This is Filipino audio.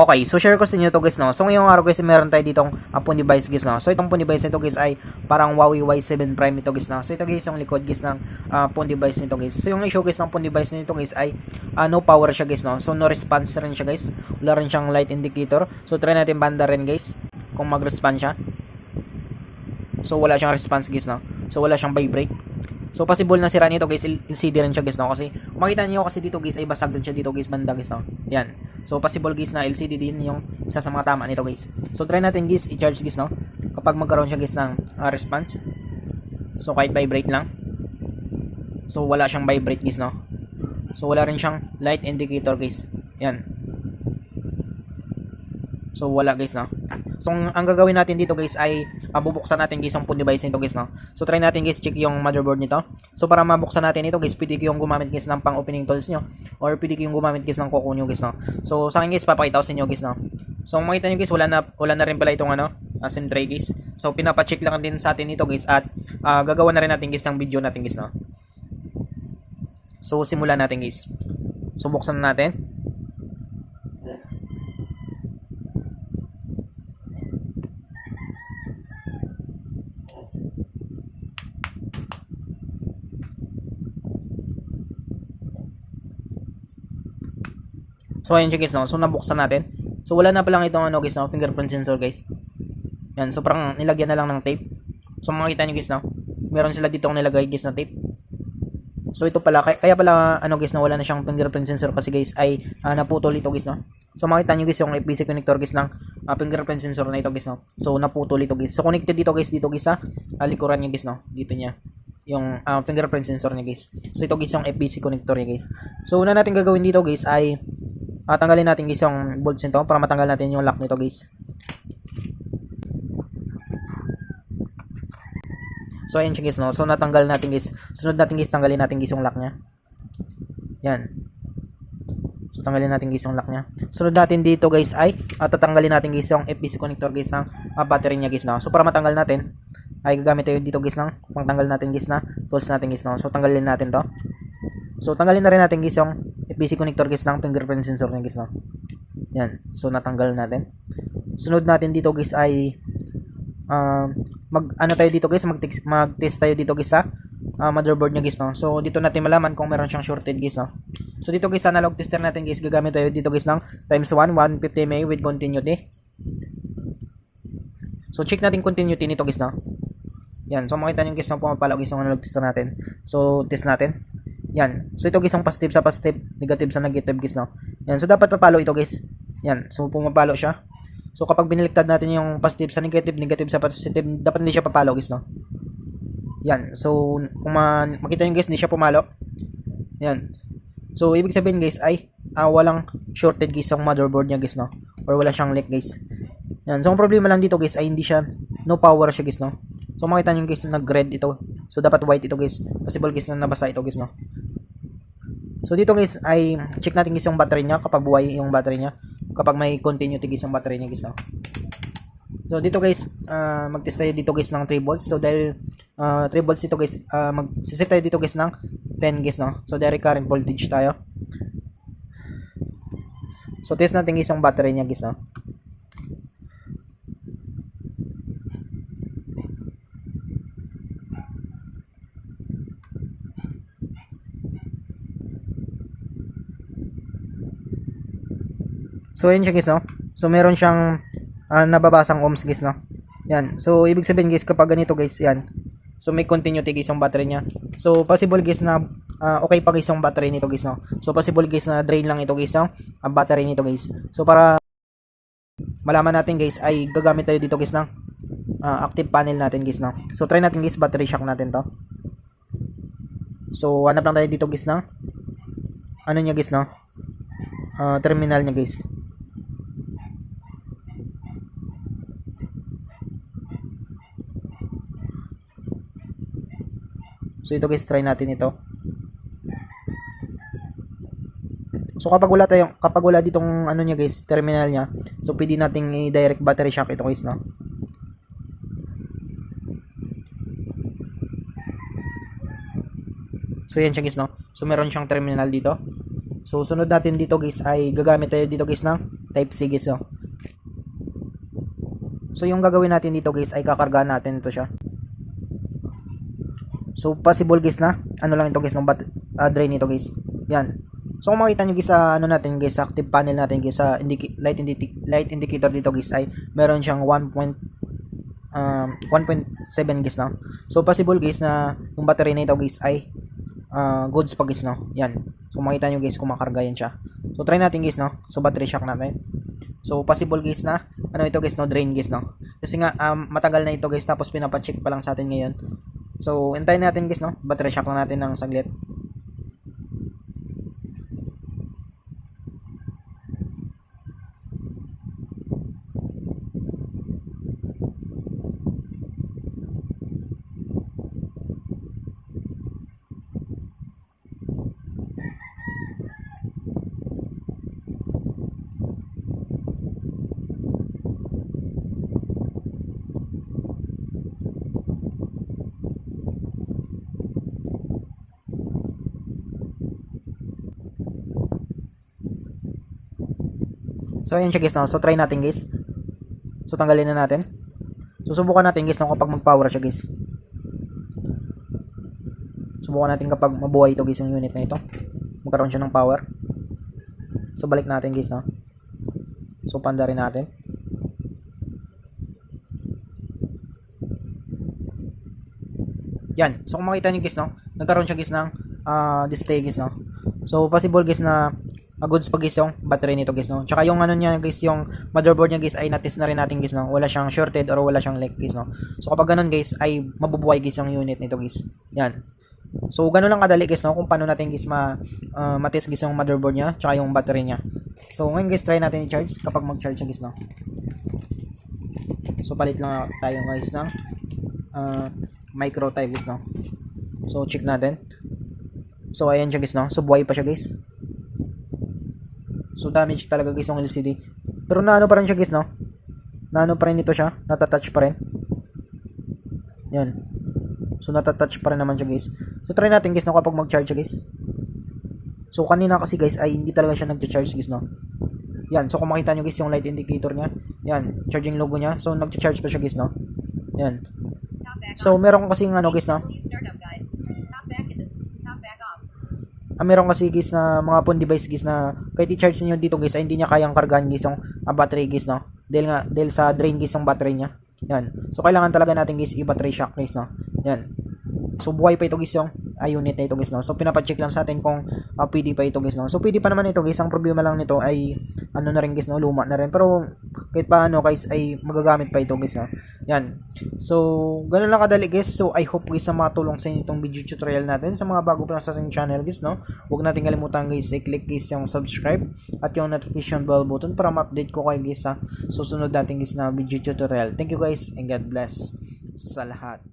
Okay, so share ko sa inyo to guys, no. So ngayong araw guys, meron tayo ditong phone device guys, no. So itong phone device nito guys ay parang Huawei Y7 Prime ito guys, no. So ito guys yung likod guys ng phone device nito guys. So yung issue guys ng phone device nito guys ay no power siya guys, no. So no response rin siya guys. Wala rin siyang light indicator. So try natin banda rin guys kung mag-respond siya. So wala siyang response guys, no. So wala siyang vibrate. So possible na sira nito guys, LCD rin siya guys, no, kasi makita niyo kasi dito guys ay basag rin siya dito guys banda guys, no. Yan. So possible guys na LCD din yung isa sa mga tama nito guys. So try natin guys i-charge guys, no, kapag magkaroon siya guys ng response. So kahit vibrate lang. So wala siyang vibrate guys, no. So wala rin siyang light indicator guys. Yan. So wala guys, no. So ang gagawin natin dito guys ay bubuksan natin guys ang phone device nito guys, no. So try natin guys check yung motherboard nito. So para mabuksan natin ito guys, pwede kayong gumamit guys ng pang opening tools nyo or pwede kayong gumamit guys ng kuko nyo guys, no. So sa akin guys papakita ko sa inyo guys, no. So makita nyo guys wala na rin pala itong SIM tray guys. So pinapa-check lang din sa atin ito guys at gagawa na rin natin guys ng video natin guys, no. So simulan natin guys. So buksan na natin. So ayun siya guys, no. So nabuksan natin. So wala na pa lang itong guys, no, fingerprint sensor guys. Yan, so parang nilagyan na lang ng tape. So makikita niyo guys, no, meron sila dito nilagay guys na tape. So ito pala kaya pala guys na wala na siyang fingerprint sensor kasi guys ay naputol ito guys, no. So makita niyo guys yung FPC connector guys ng fingerprint sensor na ito guys, no. So naputol ito guys. So connected dito guys sa likuran niya guys, no. Dito niya yung fingerprint sensor niya guys. So ito guys yung FPC connector niya guys. So una natin gagawin dito guys ay tanggalin natin guys yung bolts nito para matanggal natin yung lock nito guys. So ayun siya guys, no. So natanggal natin guys. Sunod natin guys tanggalin natin guys yung lock niya. Yan. So tanggalin natin guys yung lock niya. Sunod natin dito guys ay tatanggalin natin guys yung FPC connector guys ng battery niya guys, no. So para matanggal natin ay gagamit tayo dito guys ng pangtanggal natin guys na tools natin guys, no. So tanggalin natin to. So tanggalin na rin natin guys yung FPC connector guys ng fingerprint sensor niya guys, no. Yan. So natanggal natin. Sunod natin dito guys ay tayo dito guys, mag-test tayo dito guys sa motherboard niya guys, no. So dito natin malaman kung meron siyang shorted guys, no. So dito guys analog tester natin guys, gagamit tayo dito guys ng ×1 150 mA with continuity. So check natin continuity nito guys, no. Yan. So makita niyo guys na pumapalo guys yung analog tester natin. So test natin. Yan. So ito guys ang positive sa positive, negative sa negative guys, no. Yan. So dapat papalo ito guys. Yan. So pumapalo siya. So kapag biniliktad natin yung positive sa negative, negative sa positive, dapat hindi siya papalo guys, no. Yan. So kung makita niyo guys, hindi siya pumalo. Yan. So ibig sabihin guys ay walang shorted guys yung motherboard niya guys, no. Or wala siyang leak guys. Yan. So ang problema lang dito guys ay hindi siya no power siya guys, no. So makita niyo guys nag-red ito. So dapat white ito guys. Possible guys na nabasa ito guys, no. So dito guys ay check natin guys yung battery niya kapag buhay yung battery niya. Kapag may continuity guys yung battery niya guys, no. So dito guys mag-test tayo dito guys ng 3 volts. So dahil 3 volts dito guys, mag-set tayo dito guys ng 10 guys, no. So direct current voltage tayo. So test natin guys yung battery niya guys, no. So ayun siya guys, no. So meron siyang nababasang ohms guys, no. Yan. So ibig sabihin guys kapag ganito guys, yan. So may continuity guys yung battery niya. So possible guys na okay pa guys yung battery nito guys, no. So possible guys na drain lang ito guys yung battery nito guys. So para malaman natin guys ay gagamit tayo dito guys ng active panel natin guys, no. So try natin guys battery shock natin to. So hanap lang tayo dito guys ng niya guys, no. Terminal niya guys. So ito guys, try natin ito. So kapag wala ditong niya guys, terminal niya, so pwede nating i-direct battery shock ito guys, no. So yan siya guys, no. So meron siyang terminal dito. So sunod natin dito guys ay gagamit tayo dito guys ng type C guys, no. So yung gagawin natin dito guys ay kakargahan natin ito siya. So possible guys na ano lang ito guys ng drain nito guys. Yan. So kung makita nyo guys sa ano natin guys, sa active panel natin guys, sa light indicator dito guys ay meron siyang 1.7 guys, no. So possible guys na yung battery nito guys ay goods pa guys, no. Yan. So makita nyo guys kung makarga yan siya. So try natin guys, no. So battery shock natin. So possible guys na ano ito guys, no, drain guys, no. Kasi nga matagal na ito guys, tapos pinapacheck pa lang sa atin ngayon. So hintayin natin guys, no. Battery shock lang natin ng saglit. So ayan siya guys, no. So try natin guys. So tanggalin na natin. So subukan natin guys, no, kapag mag-power siya guys. Subukan natin kapag mabuhay ito guys yung unit na ito. Magkaroon siya ng power. So balik natin guys, no. So panda rin natin. Yan. So kung makita niyo guys, no, nagkaroon siya guys ng display guys, no. So possible guys na goods pa guys yung battery nito guys, no. Tsaka yung ano niya guys, yung motherboard niya guys ay na-test na rin natin guys, no. Wala siyang shorted or wala siyang leak guys, no. So kapag ganun guys ay mabubuhay guys yung unit nito guys. Yan. So ganun lang kadali guys, no, kung paano natin guys ma-test guys yung motherboard niya tsaka yung battery niya. So ngayon guys try natin i-charge kapag mag-charge siya guys, no. So palit lang tayo guys ng micro tayo guys, no. So check natin. So ayan siya guys, no. So buhay pa siya guys. So damage talaga guys yung LCD. Pero naano pa rin siya guys, no. Naano pa rin ito siya, natatouch pa rin. Yan. So natatouch pa rin naman siya guys. So try natin guys, no, kapag mag-charge siya guys. So kanina kasi guys ay hindi talaga siya nag-charge guys, no. Yan. So kung makita nyo guys yung light indicator niya, yan, charging logo niya. So nag-charge pa siya guys, no. Yan. So meron kasi ano guys, no. Meron kasi guys na mga phone device guys na kahit i-charge niyo dito guys ay hindi niya kayang kargahan guys yung battery guys, no. Dahil sa drain guys yung battery niya. Yan. So kailangan talaga natin guys i-battery shock guys, no. Yan. So buhay pa ito guys yung unit na ito guys, no. So pinapacheck lang sa atin kung pwede pa ito guys, no. So pwede pa naman ito guys. Ang problema lang nito ay ano na rin guys, no, luma na rin. Pero kahit paano guys ay magagamit pa ito guys, no. Yan. So ganun lang kadali guys. So I hope guys na makatulong sa inyo itong video tutorial natin. Sa mga bago pa lang sa ating channel guys, no, huwag natin kalimutan guys i-click guys yung subscribe at yung notification bell button para ma-update ko kayo guys sa susunod natin guys na video tutorial. Thank you guys and God bless sa lahat.